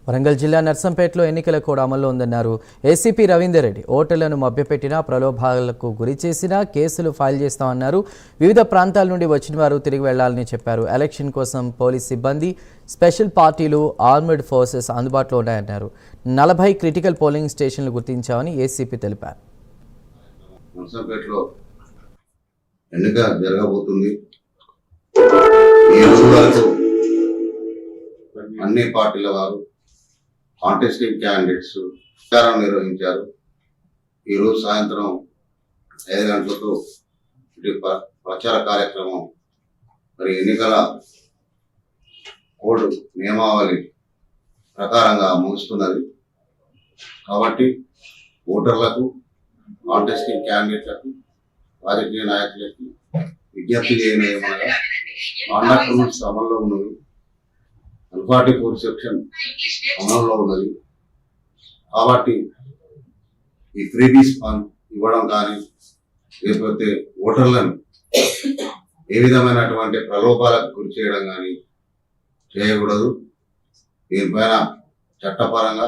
వరంగల్ జిల్లా నర్సంపేటలో ఎన్నికల కోడ్ అమల్లో ఉందన్నారు ఏసీపీ రవీందర్ రెడ్డి. ఓటర్లను మభ్యపెట్టినా, ప్రలోభాలకు గురి చేసినా కేసులు ఫైల్ చేస్తామన్నారు. వివిధ ప్రాంతాల నుండి వచ్చిన వారు తిరిగి వెళ్లాలని చెప్పారు. ఎలక్షన్ కోసం పోలీస్ సిబ్బంది, స్పెషల్ పార్టీలు, ఆర్మర్డ్ ఫోర్సెస్ అందుబాటులో ఉన్నాయన్నారు. 40 క్రిటికల్ పోలింగ్ స్టేషన్లు గుర్తించామని ఏసీపీ తెలిపారు. నర్సంపేటలో ఎన్నిక జరగబోతుంది. ఈ రోజు వరకు అన్ని పార్టీల వారు కాంటెస్టింగ్ క్యాండిడేట్స్ ప్రచారం నిర్వహించారు. ఈరోజు సాయంత్రం 5 గంటలకు ప్రచార కార్యక్రమం మరి ఎన్నికల కోడ్ నియమావళి ప్రకారంగా ముగుస్తున్నది. కాబట్టి ఓటర్లకు, కాంటెస్టింగ్ క్యాండిడేట్లకు, రాజకీయ నాయకులకి విజ్ఞప్తి చేయమనగా కాండక్ట్ రూల్స్ అమల్లో ఉన్నవి. 144 సెక్షన్ అమలులో ఉన్నది. కాబట్టి ఈ ఫ్రీబీస్ ఇవ్వడం కానీ, లేకపోతే ఓటర్లను ఏ విధమైనటువంటి ప్రలోభాలకు గురి చేయడం కానీ చేయకూడదు. దీనిపైన చట్టపరంగా